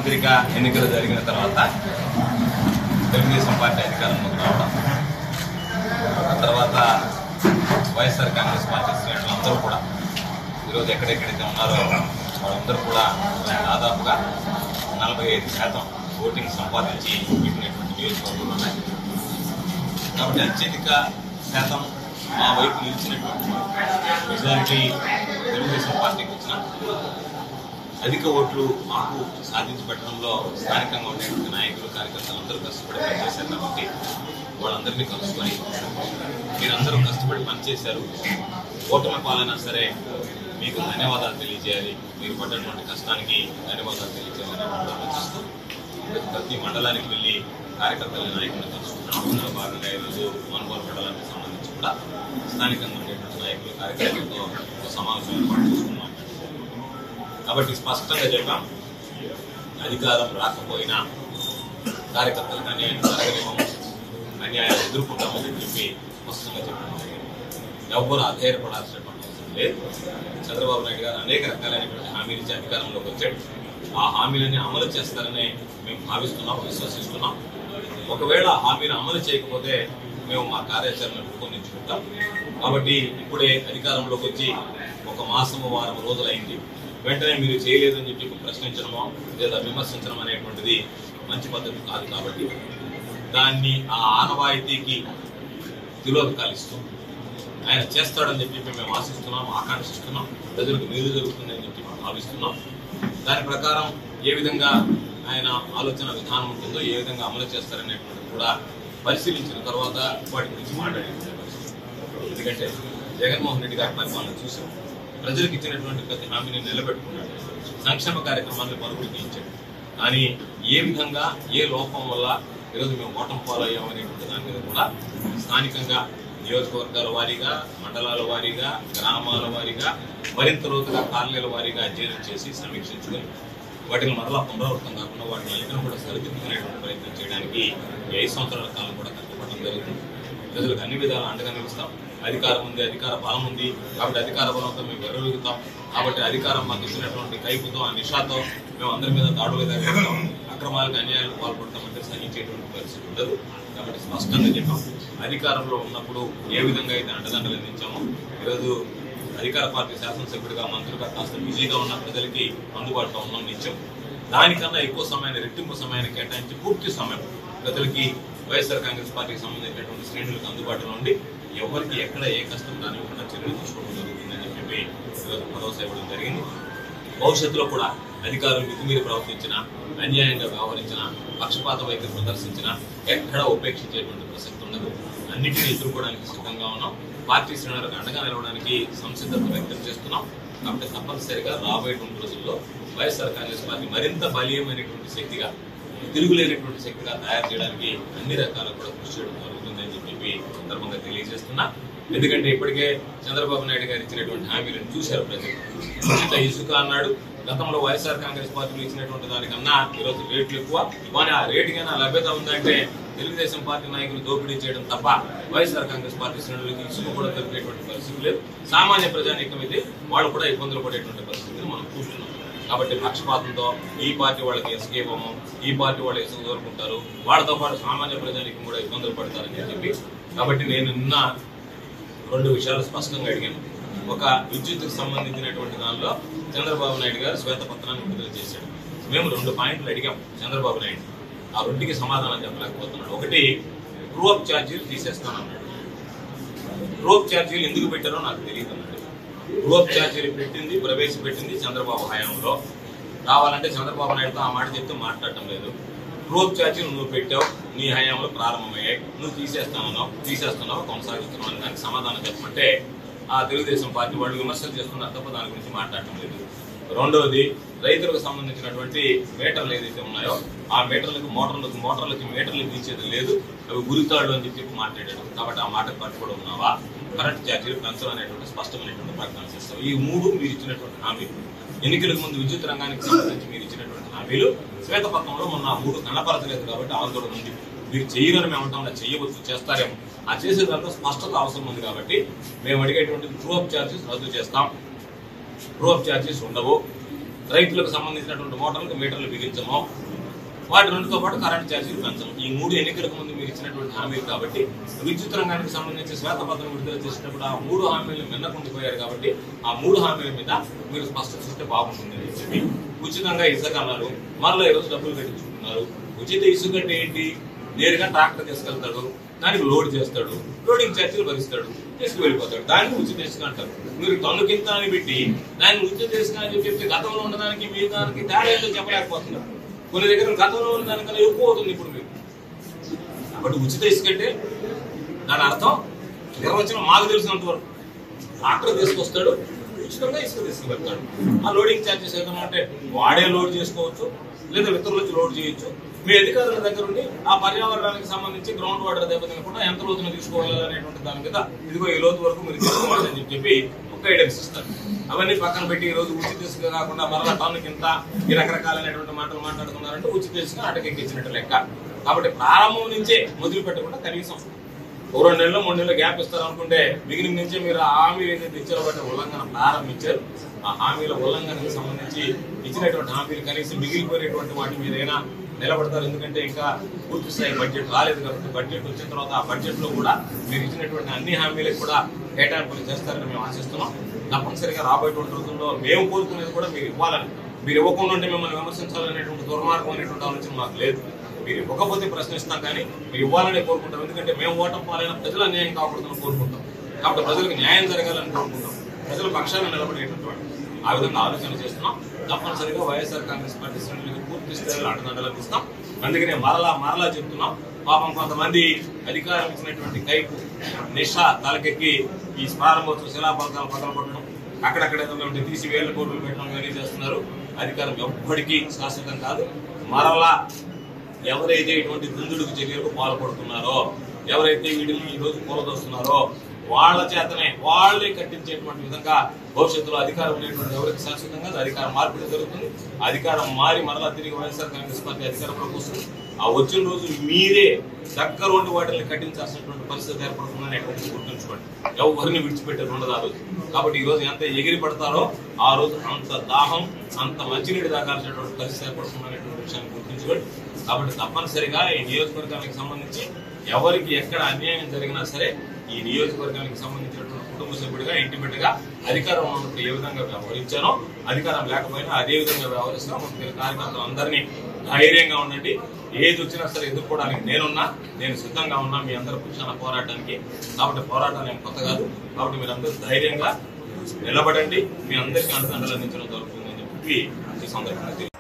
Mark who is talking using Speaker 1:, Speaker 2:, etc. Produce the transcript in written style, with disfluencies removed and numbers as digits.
Speaker 1: సార్వత్రిక ఎన్నికలు జరిగిన తర్వాత తెలుగుదేశం పార్టీ అధికారంలోకి రావడం, ఆ తర్వాత వైఎస్ఆర్ కాంగ్రెస్ పార్టీ శ్రేణులందరూ కూడా ఈరోజు ఎక్కడెక్కడైతే ఉన్నారో వాళ్ళందరూ కూడా దాదాపుగా 45% ఓటింగ్ సంపాదించి పెట్టినటువంటి నియోజకవర్గాలు ఉన్నాయి. కాబట్టి అత్యధిక శాతం మా వైపు నిలిచినటువంటి మెజారిటీ తెలుగుదేశం పార్టీకి వచ్చిన అధిక ఓట్లు మాకు సాధించి పెట్టడంలో స్థానికంగా ఉండేటువంటి నాయకులు కార్యకర్తలు అందరూ కష్టపడి పనిచేశారు. కాబట్టి వాళ్ళందరినీ కలుసుకొని మీరందరూ కష్టపడి పనిచేశారు, ఓటమి పాలైనా సరే మీకు ధన్యవాదాలు తెలియజేయాలి, మీరు పడ్డటువంటి కష్టానికి ధన్యవాదాలు తెలియజేయాలని ఆలోచిస్తూ ప్రతి మండలానికి వెళ్ళి కార్యకర్తల నాయకులను కలుసుకున్నాం. అందులో భాగంగా ఈరోజు మనుగోలు మండలానికి సంబంధించి కూడా స్థానికంగా ఉండేటువంటి నాయకులు కార్యకర్తలతో ఒక సమావేశం ఏర్పాటు చేసుకున్నాం. కాబట్టి స్పష్టంగా చెప్పాం, అధికారం రాకపోయినా కార్యకర్తలకు అన్యాయం జరగలేమో, అన్యాయాలు ఎదుర్కొంటామని చెప్పి స్పష్టంగా చెప్పడం జరిగింది. ఎవరు అధైర్యపడాల్సినటువంటి అవసరం లేదు. చంద్రబాబు నాయుడు గారు అనేక రకాలైనటువంటి హామీలు ఇచ్చి అధికారంలోకి వచ్చాడు. ఆ హామీలన్నీ అమలు చేస్తారని మేము భావిస్తున్నాం, విశ్వసిస్తున్నాం. ఒకవేళ హామీని అమలు చేయకపోతే మేము మా కార్యాచరణ రూపొందించుకుంటాం. కాబట్టి ఇప్పుడే అధికారంలోకి వచ్చి ఒక మాసము వారం రోజులైంది, వెంటనే మీరు చేయలేదని చెప్పి ప్రశ్నించడమో లేదా విమర్శించడం అనేటువంటిది మంచి పద్ధతి కాదు. కాబట్టి దాన్ని ఆ ఆనవాయితీకి తిలోదకాలిస్తూ ఆయన చేస్తాడని చెప్పి మేము ఆశిస్తున్నాం, ఆకాంక్షిస్తున్నాం. ప్రజలకు మేలు జరుగుతుందని చెప్పి మేము భావిస్తున్నాం. దాని ప్రకారం ఏ విధంగా ఆయన ఆలోచన విధానం ఉంటుందో, ఏ విధంగా అమలు చేస్తారనేటువంటిది కూడా పరిశీలించిన తర్వాత వాటి గురించి మాట్లాడే పరిస్థితి. ఎందుకంటే జగన్మోహన్ రెడ్డి గారి పరిపాలన చూసాం, ప్రజలకు ఇచ్చినటువంటి ప్రతి హామీని నిలబెట్టుకున్నాడు, సంక్షేమ కార్యక్రమాన్ని పరుగులు తీయించాడు. కానీ ఏ విధంగా ఏ లోపం వల్ల ఈరోజు మేము ఓటమి పాలయ్యామనేటువంటి దాని మీద కూడా స్థానికంగా నియోజకవర్గాల వారీగా, మండలాల వారీగా, గ్రామాల వారీగా, మరింత లోతుగా కాలనీల వారీగా అధ్యయనం చేసి సమీక్షించుకొని వాటిని మరలా పునరావృతం కాకుండా వాటిని అన్నింటినీ కూడా సరిదిద్దుకునేటువంటి ప్రయత్నం చేయడానికి 5 సంవత్సరాల కాలం కూడా కష్టపడడం జరుగుతుంది. ప్రజలకు అన్ని విధాలు అండగా నిలుస్తాం. అధికారం ఉంది, అధికార బలం ఉంది, కాబట్టి అధికార బలంతో మేము వెర్రలుగుతాం. కాబట్టి అధికారం మాకు ఇచ్చినటువంటి కైపుతో, ఆ నిషాతో మేము అందరి మీద దాడులు జరుగుతాం, అక్రమాలకు అన్యాయాలకు పాల్పడతామంటే సహించేటువంటి పరిస్థితి ఉండదు. కాబట్టి స్పష్టంగా చెప్పాం, అధికారంలో ఉన్నప్పుడు ఏ విధంగా అయితే అండదండలు అందించామో ఈరోజు అధికార పార్టీ శాసనసభ్యుడిగా, మంత్రిగా కాస్త బిజీగా ఉన్న ప్రజలకి అందుబాటులో ఉన్నాం నిత్యం. దానికన్నా ఎక్కువ సమయాన్ని, రెట్టింపు సమయాన్ని కేటాయించి పూర్తి సమయం ప్రజలకి, వైఎస్ఆర్ కాంగ్రెస్ పార్టీకి సంబంధించినటువంటి శ్రేణులకు అందుబాటులో ఉండి ఎవరికి ఎక్కడ ఏ కష్టం రానివ్వకుండా చర్యలు తీసుకోవడం జరుగుతుందని చెప్పి ఈరోజు భరోసా ఇవ్వడం జరిగింది. భవిష్యత్తులో కూడా అధికారులు మితిమీరి ప్రవర్తించినా, అన్యాయంగా వ్యవహరించిన, పక్షపాత వైఖరి ప్రదర్శించినా ఎక్కడా ఉపేక్షించేటువంటి ప్రసక్తి ఉండదు. అన్నింటినీ ఎదుర్కోవడానికి సిద్ధంగా ఉన్నాం. పార్టీ శ్రేణులకు అండగా నిలవడానికి సంసిద్ధత వ్యక్తం చేస్తున్నాం. కాబట్టి తప్పనిసరిగా రాబోయేటువంటి రోజుల్లో వైఎస్ఆర్ కాంగ్రెస్ పార్టీ మరింత బలీయమైనటువంటి శక్తిగా, తిరుగులేనటువంటి శక్తిగా తయారు చేయడానికి అన్ని రకాల కూడా కృషి చేయడం జరుగుతుందని చెప్పి సందర్భంగా తెలియజేస్తున్నా. ఎందుకంటే ఇప్పటికే చంద్రబాబు నాయుడు గారు ఇచ్చినటువంటి హామీలను చూశారు ప్రజలు. ఉచిత ఇసుక అన్నాడు, గతంలో వైఎస్ఆర్ కాంగ్రెస్ పార్టీలు ఇచ్చినటువంటి దానికన్నా ఈరోజు రేట్లు ఎక్కువ. కానీ ఆ రేటుకైనా లభ్యత ఉందంటే తెలుగుదేశం పార్టీ నాయకులు దోపిడీ చేయడం తప్ప వైఎస్ఆర్ కాంగ్రెస్ పార్టీ శ్రేణులకి ఇసుక కూడా దొరికేటువంటి పరిస్థితి లేదు. సామాన్య ప్రజానీకం అయితే వాళ్ళు కూడా ఇబ్బందులు పడేటువంటి పరిస్థితిని మనం చూస్తున్నాం. కాబట్టి పక్షపాతంతో ఈ పార్టీ వాళ్ళకి ఇసుక ఇవ్వము, ఈ పార్టీ వాళ్ళు ఇసుక దొరుకుంటారు, వాళ్ళతో పాటు సామాన్య ప్రజానీకం కూడా ఇబ్బందులు పడతారని చెప్పి. కాబట్టి నేను నిన్న 2 విషయాలు స్పష్టంగా అడిగాను. ఒక విద్యుత్కు సంబంధించినటువంటి దానిలో చంద్రబాబు నాయుడు గారు శ్వేతపత్రాన్ని విడుదల చేశాడు. మేము 2 పాయింట్లు అడిగాం చంద్రబాబు నాయుడు, ఆ 2కి సమాధానం చెప్పలేకపోతున్నాడు. ఒకటి, ట్రూ-అప్ ఛార్జీలు తీసేస్తానన్నాడు. ట్రూ-అప్ ఛార్జీలు ఎందుకు పెట్టారో నాకు తెలియదు అన్నాడు. ట్రూ-అప్ ఛార్జీలు ప్రవేశపెట్టింది చంద్రబాబు హయాంలో. కావాలంటే చంద్రబాబు నాయుడుతో ఆ మాట చెప్తే మాట్లాడటం లేదు. ట్రూ-అప్ ఛార్జీలు నువ్వు పెట్టావు, నీ హయాంలో ప్రారంభమయ్యాయి, నువ్వు తీసేస్తున్నావు, కొనసాగిస్తున్నావు అని దానికి సమాధానం చెప్పమంటే ఆ తెలుగుదేశం పార్టీ వాళ్ళు విమర్శలు చేస్తున్నారు తప్ప దాని గురించి మాట్లాడటం లేదు. రెండవది, రైతులకు సంబంధించినటువంటి మీటర్లు ఏదైతే ఉన్నాయో ఆ మోటార్లకి మీటర్లు తీసేది లేదు, అవి గురితాళ్ళు అని చెప్పి మాట్లాడాడు. కాబట్టి ఆ మాటకు కట్టుబడి ఉన్నావా? కరెంట్ ఛార్జీలు పెంచడం అనేటువంటి స్పష్టమైనటువంటి ప్రకటన చేస్తావు. ఈ 3 మీరు ఇచ్చినటువంటి హామీలు, ఎన్నికలకు ముందు విద్యుత్ రంగానికి సంబంధించి మీరు ఇచ్చినటువంటి హామీలు శ్వేతపత్రంలో మొన్న 3 కనపరచలేదు. కాబట్టి ఆందోళన ఉంది. మీరు చేయరని మేము అంటాం, చేయవచ్చు, చేస్తారేమో. ఆ చేసే దాంట్లో స్పష్టత అవసరం ఉంది. కాబట్టి మేము అడిగేటువంటి ట్రూ-అప్ ఛార్జెస్ రద్దు చేస్తాం, ట్రూ-అప్ ఛార్జెస్ ఉండవు, రైతులకు సంబంధించినటువంటి మోటార్లకు మీటర్లు బిగించము, వాటి రెండుతో పాటు కరెంట్ ఛార్జీలు పెంచము. ఈ 3 ఎన్నికలకు ముందు మీరు ఇచ్చినటువంటి హామీలు కాబట్టి విద్యుత్ రంగానికి సంబంధించి శ్వేతపత్రం విడుదల చేసినప్పుడు ఆ 3 హామీలు మిన్నకుండిపోయారు కాబట్టి ఆ 3 హామీల మీద మీరు స్పష్టత చూస్తే బాగుంటుంది అని చెప్పి ఉచితంగా ఇసుక అన్నారు. మరలా ఈరోజు డబ్బులు కట్టించుకుంటున్నారు. ఉచిత ఇసుక అంటే ఏంటి? నేరుగా ట్రాక్టర్ తీసుకెళ్తాడు, దానికి లోడ్ చేస్తాడు, లోడింగ్ ఛార్జీలు భరిస్తాడు, తీసుకువెళ్ళిపోతాడు. దానికి ఉచిత ఇసుక అంటారు. మీరు టన్ను కింద అని పెట్టి దాన్ని ఉచిత ఇసుక అని చెప్పి గతంలో ఉండడానికి మీ దానికి తేడా ఏంటో చెప్పలేకపోతున్నారు. కొన్ని దగ్గర గతంలో ఉన్న దానికన్నా ఎక్కువ అవుతుంది ఇప్పుడు మీకు. కాబట్టి ఉచిత ఇసుక అంటే దాని అర్థం నిర్వచనం మాకు తెలిసినంత వరకు ట్రాక్టర్ తీసుకొస్తాడు, ఉచితంగా ఇసుక తీసుకువెళ్తాడు. ఆ లోడింగ్ ఛార్జెస్ ఏదైనా అంటే వాడే లోడ్ చేసుకోవచ్చు, లేదా ఇతరులు వచ్చి లోడ్ చేయొచ్చు. మీ అధికారుల దగ్గర ఉండి ఆ పర్యావరణానికి సంబంధించి గ్రౌండ్ వాటర్ దెబ్బతినకుండా ఎంత లోతున తీసుకోవాలనేటువంటి దాని మీద ఇదిగో ఈ లోతు వరకు మీరు తీసుకోవాలి అని చెప్పి ఒక గైడెన్స్ ఇస్తారు. అవన్నీ పక్కన పెట్టి ఈ రోజు ఉచిత ఇసుక కాకుండా మరలా టన్నుకి ఇంత ఈ రకరకాలైనటువంటి మాటలు మాట్లాడుతున్నారంటే ఉచిత ఇసుక అటకెక్కించినట్టు లెక్క. కాబట్టి ప్రారంభం నుంచే మొదలు పెట్టకుండా కనీసం 2 నెలలు 3 నెలలు గ్యాప్ ఇస్తారు అనుకుంటే బిగినింగ్ నుంచే మీరు ఆ హామీలు ఏదైతే ఇచ్చారో వాటి ఉల్లంఘన ప్రారంభించారు. ఆ హామీల ఉల్లంఘనకు సంబంధించి ఇచ్చినటువంటి హామీలు కనీసం మిగిలిపోయినటువంటి వాటి మీదైనా నిలబడతారు. ఎందుకంటే ఇంకా పూర్తి స్థాయి బడ్జెట్ రాలేదు కాబట్టి బడ్జెట్ వచ్చిన తర్వాత ఆ బడ్జెట్ లో కూడా మీరు ఇచ్చినటువంటి అన్ని హామీలకు కూడా కేటాయింపులు చేస్తారని మేము ఆశిస్తున్నాం. తప్పనిసరిగా రాబోయేటువంటి రోజుల్లో మేము కోరుకునేది కూడా మీరు ఇవ్వాలని, మీరు ఇవ్వకుండా ఉంటే మిమ్మల్ని విమర్శించాలనేటువంటి దుర్మార్గం అనేటువంటి ఆలోచన మాకు లేదు. మీరు ఇవ్వకపోతే ప్రశ్నిస్తాం కానీ మీరు ఇవ్వాలని కోరుకుంటాం. ఎందుకంటే మేము ఓటం పాలైన ప్రజలు అన్యాయం కాకూడదని కోరుకుంటాం. కాబట్టి ప్రజలకు న్యాయం జరగాలని కోరుకుంటాం. ప్రజల పక్షాన్ని నిలబడేటటువంటి ఆ విధంగా ఆలోచన చేస్తున్నాం. తప్పనిసరిగా వైఎస్ఆర్ కాంగ్రెస్ పార్టీ శ్రేణులకు పూర్తి స్థాయిలో అండదండలు ఇస్తాం. అందుకనే మరలా చెప్తున్నాం. పాపం కొంతమంది అధికారం ఇచ్చినటువంటి కైపు నిష తలకెక్కి ఈ ప్రారంభోత్సవ శిలాఫలకాలు పగలగొట్టడం, అక్కడక్కడ ఏదైనా తీసి 1000 కోట్లు పెట్టడం కానీ చేస్తున్నారు. అధికారం ఎప్పటికీ శాశ్వతం కాదు. మరలా ఎవరైతే ఇటువంటి దుందుడుకు చర్యలకు పాల్పడుతున్నారో, ఎవరైతే వీటిని ఈ రోజు కూలదోస్తున్నారో వాళ్ళ చేతనే వాళ్ళే కట్టించేటువంటి విధంగా భవిష్యత్తులో అధికారం ఉండేటువంటి ఎవరికి శాశ్వతంగా అధికారం మార్పిడి జరుగుతుంది. అధికారం మారి మరలా తిరిగి వైఎస్ఆర్ కాంగ్రెస్ పార్టీ అధికారంలోకి వస్తుంది. ఆ వచ్చిన రోజు మీరే దగ్గర ఉండి వాటిని కట్టించాల్సినటువంటి పరిస్థితి ఏర్పడుతుందని గుర్తుంచుకోండి. ఎవరిని విడిచిపెట్టేది ఉండదు ఆ రోజు. కాబట్టి ఈ రోజు ఎంత ఎగిరి పడతారో ఆ రోజు అంత దాహం, అంత మంచినీటి తాగాల్సినటువంటి పరిస్థితి ఏర్పడుతుందనేటువంటి విషయాన్ని గుర్తుంచుకోండి. కాబట్టి తప్పనిసరిగా ఈ నియోజకవర్గానికి సంబంధించి ఎవరికి ఎక్కడ అన్యాయం జరిగినా సరే ఈ నియోజకవర్గానికి సంబంధించినటువంటి కుటుంబ సభ్యుడిగా, ఇంటి బిడ్డగా అధికారం ఉన్నప్పుడు ఏ విధంగా వ్యవహరించానో అధికారం లేకపోయినా అదే విధంగా వ్యవహరిస్తాం. కార్యకర్తలు అందరినీ ధైర్యంగా ఉండండి. ఏది వచ్చినా సరే ఎదుర్కోవడానికి నేను సిద్ధంగా ఉన్నా మీ అందరి పక్షాన పోరాటానికి. కాబట్టి పోరాటాలు ఏం కొత్త కాదు. కాబట్టి మీరందరూ ధైర్యంగా నిలబడండి. మీ అందరికీ అండలు అందించడం జరుగుతుందని చెప్పి ఈ సందర్భంగా